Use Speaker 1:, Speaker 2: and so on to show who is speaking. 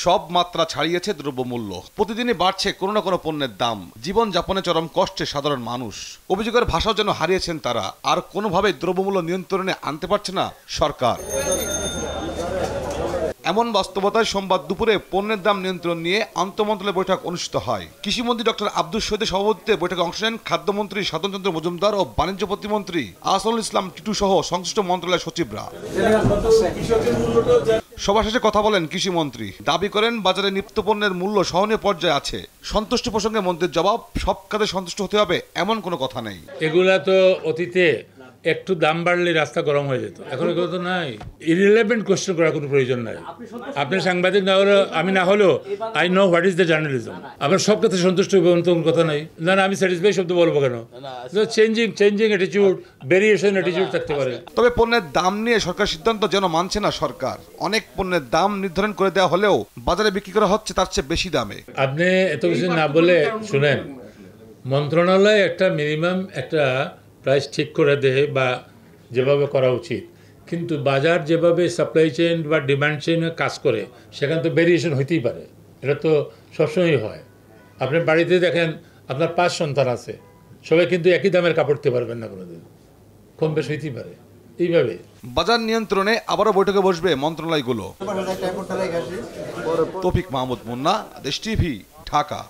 Speaker 1: সব মাত্রা ছাড়িয়েছে দ্রব্যমূল্য। প্রতিদিনই বাড়ছে কোনো না কোনো পণ্যের দাম। জীবন যাপনে চরম কষ্টে সাধারণ মানুষ। অভিযোগের ভাষাও যেন হারিয়েছেন তারা। আর কোনোভাবেই দ্রব্যমূল্য নিয়ন্ত্রণে আনতে পারছে না সরকার। এমন বাস্তবতায় সোমবার দুপুরে পণ্যের দাম নিয়ন্ত্রণ নিয়ে আন্তঃমন্ত্রণালয় বৈঠক অনুষ্ঠিত হয়। কৃষিমন্ত্রী ডক্টর আব্দুল শহীদের সভাপতিত্বে বৈঠকে অংশ নেন খাদ্যমন্ত্রী সাধন চন্দ্র মজুমদার ও বাণিজ্য প্রতিমন্ত্রী আহসানুল ইসলাম টিটু সহ সংশ্লিষ্ট মন্ত্রণালয়ের সচিবরা। সভা শেষে কথা বলেন কৃষিমন্ত্রী। দাবি করেন বাজারে নিত্যপণ্যের মূল্য সহনীয় পর্যায়ে আছে। সন্তুষ্টি প্রসঙ্গে মন্ত্রীর জবাব, সব কাজে সন্তুষ্ট হতে হবে এমন কোনো কথা নেই।
Speaker 2: এগুলা তো অতীতে একটু দাম বাড়লে রাস্তা গরম হয়ে যেত, এখন এগুলো তো নাই। ইরিলেভেন্ট কোয়েশ্চেন করার কোনো প্রয়োজন নাই। আপনি সাংবাদিক না হলেও, আমি না হলেও I know what is the journalism. আপনার সব ক্ষেত্রে সন্তুষ্ট হবে এমন তো কোনো কথা নাই। না আমি স্যাটিসফাই শব্দ বলবো কেন? চেঞ্জিং অ্যাটিটিউড, ভেরিয়েশন অ্যাটিটিউড থাকতে পারে।
Speaker 1: তবে পণ্যের দাম নিয়ে সরকার সিদ্ধান্ত যেন মানছে না সরকার। অনেক পণ্যের দাম নির্ধারণ করে দেওয়া হলেও বাজারে বিক্রি করা হচ্ছে তার চেয়ে বেশি দামে।
Speaker 2: আপনি এত কিছু না বলে শুনেন, মন্ত্রণালয় একটা মিনিমাম একটা প্রাইস ঠিক করে দেয় বা যেভাবে করা উচিত, কিন্তু বাজার যেভাবে সাপ্লাই চেইন বা ডিমান্ড চেইনে কাজ করে সেখানে তো ভেরিয়েশন হইতেই পারে। এটা তো সবসময়ই হয়। আপনি বাড়িতে দেখেন, আপনার 5 সন্তান আছে, সবাই কিন্তু একই দামের কাপড় দিতে পারবেন না, কোনোদিন কম বেশ হইতেই পারে। এইভাবে
Speaker 1: বাজার নিয়ন্ত্রণে আবারও বৈঠকে বসবে মন্ত্রণালয়গুলো। তৌফিক মাহমুদ মুন্না, দেশ টিভি, ঢাকা।